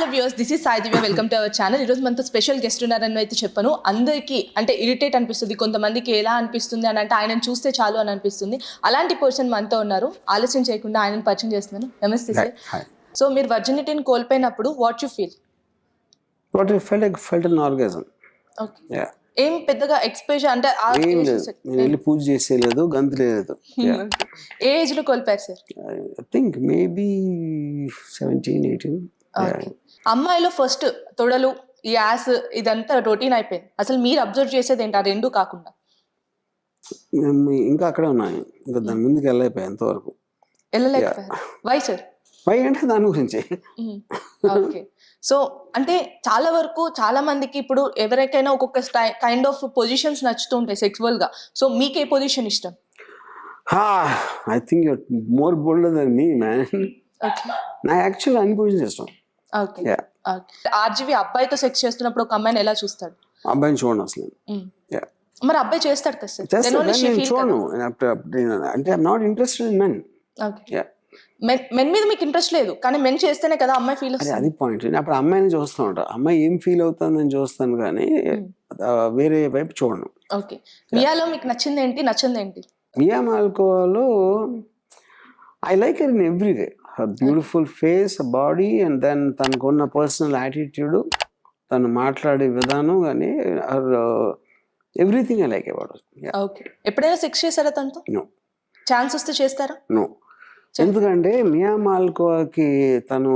Hello viewers, this is Sai Divya. Welcome to our channel. ఈరోజు మనతో special guest ఉన్నారని అయితే చెప్పను. అందరికీ అంటే ఇరిటేట్ అనిపిస్తుంది, కొంతమందికి ఎలా అనిపిస్తుంది అని అంటే ఆయనను చూస్తే చాలు అని అనిపిస్తుంది. అలాంటి పర్సన్ మనతో ఉన్నారు. ఆలస్యం చేయకుండా ఆయనను పరిచయం చేస్తున్నాను. నమస్తే సార్. సో మీరు వర్జినిటీని కోల్పోయినప్పుడు what you feel? What I felt an orgasm. Okay. Yeah. ఏం పెద్దగా ఎక్స్ప్రెషన్ అంటే ఏం లేదు, నేను వెళ్ళి పూజ చేసేయలేదు, గంతులేదు. ఏ ఏజ్ లో కోల్పోయారు సార్? I think maybe 17, 18. అమ్మాయిలో ఫస్ట్ తొడలు, ఈ యాస్ ఇదంతా రొటీన్ అయిపోయింది. అసలు మీరు అబ్జర్వ్ చేసేది ఏంటి ఆ రెండు కాకుండా? ఇంకా అక్కడే ఉన్నాయి, ఇంకా దాని ముందుకు వెళ్ళైపోయాయి ఎంతవరకు. వెళ్ళలేకపోయారు. Why sir? వై అంటే దాని గురించి. ఓకే. సో అంటే చాలా వరకు చాలా మందికి ఇప్పుడు ఎవరికైనా ఒక్కొక్క కైండ్ ఆఫ్ పొజిషన్స్ నచ్చుతూ ఉంటాయి సెక్సువల్ గా. సో మీకు ఏ పొజిషన్ ఇష్టం? I think you're more bolder than me man. నా యాక్చువల్ అన్ని పొజిషన్స్ ఇష్టం. ఓకే. ఆర్జీవి అబ్బాయితో సెక్స్ చేస్తున్నప్పుడు ఒక అమ్మాయిని ఎలా చూస్తాడు? అబ్బాయిని చూడండి అసలు. మరి అబ్బాయి చేస్తాడు కదా సార్? చూడను అంటే I'm not interested in men. Okay. Men మీద మీకు ఇంట్రెస్ట్ లేదు, కానీ మెన్ చేస్తేనే కదా అమ్మాయి ఫీల్ అవుతుంది. అది పాయింట్. అప్పుడు అమ్మాయిని చూస్తూ ఉంటా, అమ్మాయి ఏం ఫీల్ అవుతుందని చూస్తాను, కానీ వేరే వైపు చూడను. ఓకే. మియాలో మీకు నచ్చింది ఏంటి, నచ్చింది ఏంటి? మియా మాల్కోవాలో I like her in every way. Her beautiful face, body, and then తనకున్న పర్సనల్ యాటిట్యూడ్, తను మాట్లాడే విధానం, కానీ her everything I like about her. Okay. ఎప్పుడైనా సెక్స్ చేశారా తనతో? నో. ఛాన్స్ వస్తే చేస్తారా? నో. ఎందుకంటే మియా మాల్కోవాకి తను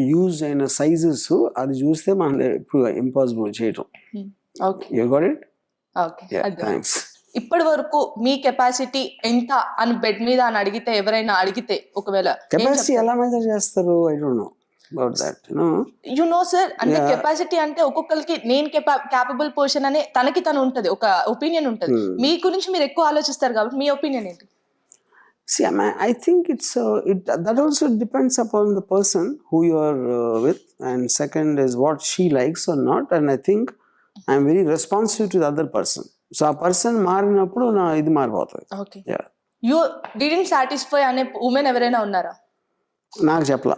యూజ్ అయిన సైజెస్ అది చూస్తే మనం ఇప్పుడు ఇంపాసిబుల్ చేయటం. You got it? Okay. Thanks. ఇప్పటి వరకు మీ కెపాసిటీ ఎంత అని బెడ్ మీద అని అడిగితే, ఎవరైనా అడిగితే ఒకవేళ కెపాసిటీ ఎలా మెజర్ చేస్తారు? I don't know about that. You know sir, అంటే కెపాసిటీ అంటే ఒక్కొక్కరికి నేను క్యాపబుల్ పర్సన్ అనే తనకి తను ఉంటది, ఒక ఒపీనియన్ ఉంటది. మీ గురించి మీరు ఎక్కువ ఆలోచిస్తారు కాబట్టి మీ ఒపీనియన్ ఏంటి? See, I think that also depends upon the person who you are with, and second is what she likes or not, and I think I am very responsive to the other person. So a person మారినప్పుడు నా ఇది మారిపోతుంది. Okay. You didn't satisfy అనే women ఎవరైనా ఉన్నారా? నాకు చెప్పలా.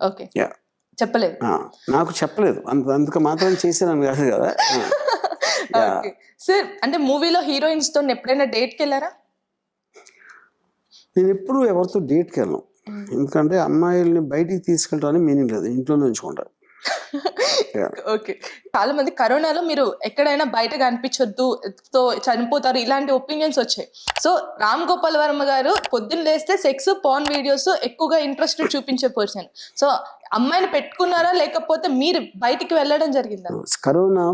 Okay. చెప్పలేదు. నాకు చెప్పలేదు, అందుకు మాత్రం చేశాను కాదు కదా. ఓకే సార్, అంటే మూవీలో హీరోయిన్స్ తో ఎప్పుడైనా డేట్కి వెళ్ళారా? నేను ఎప్పుడు ఎవరితో డేట్కి వెళ్ళను, ఎందుకంటే అమ్మాయిల్ని బయటికి తీసుకెళ్ళడం మీనింగ్ లేదు, ఇంట్లోనే ఉంచుకుంటారు. ఓకే. చాలా మంది కరోనాలో మీరు ఎక్కడైనా బయట కనిపించొద్దు, తో చనిపోతారు, ఇలాంటి ఒపీనియన్స్ వచ్చాయి. సో రామ్ గోపాల్ వర్మ గారు పొద్దున్న లేస్తే సెక్స్, పార్న్ వీడియోస్ ఎక్కువగా ఇంట్రెస్ట్ చూపించే పర్సన్. సో అమ్మాయిని పెట్టుకున్నారా, లేకపోతే మీరు బయటికి వెళ్ళడం జరిగిందా? Corona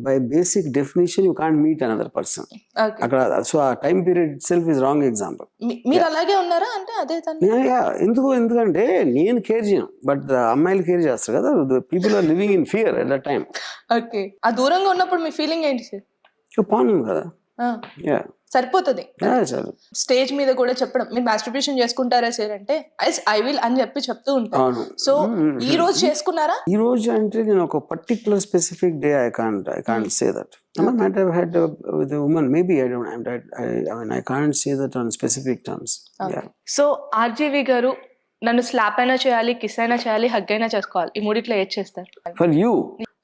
by basic definition you can't meet another person అక్కడ. సో ఆ time period it self is wrong example. మీరు అలాగే ఉన్నారా? అంటే అదే ఎందుకంటే నేను కేర్ చేయను, బట్ అమ్మాయిలు కేర్ చేస్తారు కదా. People are living in fear at that time. Okay. ఆ దూరంగా ఉన్నప్పుడు మీ ఫీలింగ్ ఏంటి సార్? పాన్ ఉంది కదా, సరిపోతుంది. స్టేజ్ మీద కూడా చెప్పడం, మీరు మాస్టర్బేషన్ చేసుకుంటారా సార్ అంటే ఐ విల్ అని చెప్పి చెప్తూ ఉంటాను. సో ఈ రోజు చేసుకున్నారా? ఈ రోజు అంటే నేను ఒక particular specific day I can't say that. I might have had with a woman, maybe I mean I can't say that on specific terms. So RGV గారు నన్ను స్లాప్ అయినా చేయాలి, కిస్ అయినా చేయాలి, హగ్ అయినా చేసుకోవాలి, ఈ మూడిట్లో ఏది చేస్తారు? For you,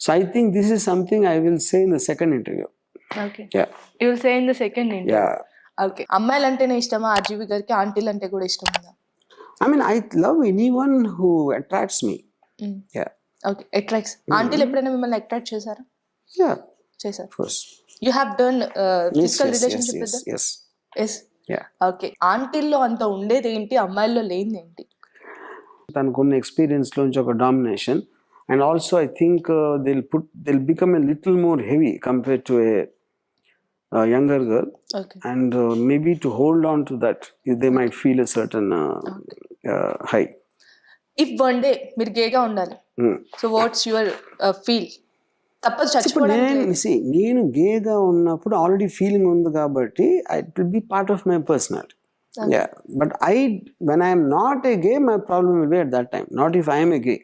so I think this is something I will say in the second interview. Okay. Yeah. You will say in the second interview. Yeah. Okay. అమ్మాయిలు అంటేనే ఇష్టమా ఆర్జీవి గారికి? ఆంటీలు అంటే కూడా ఇష్టం ఉందా? I mean I love anyone who attracts me. Yeah. Okay. Attracts. ఆంటీలు ఎప్పుడైనా మిమ్మల్ని అట్రాక్ట్ చేశారా? Yeah. చేశారు. Of course. You have done physical relationship with them? Yes. Yes. Yeah. Okay. ఆంటీల్లో అంత ఉండేది ఏంటి, అమ్మాయిల్లో లేనిది ఏంటి? తనకున్న ఎక్స్పీరియన్స్ లోంచి ఒక domination, and also I think they'll become a little more heavy compared to a younger girl. Okay. And maybe to hold on to that they might feel a certain high. If one day మీరు గేగా ఉండాలి, so what's your feel? తప్పదు చచ్చిపోవడానికి. నేను గేగా ఉన్నప్పుడు already feeling ఉంది కాబట్టి it will be part of my personality. Yeah, but when I am not a gay, my problem will be at that time, not if I am a gay.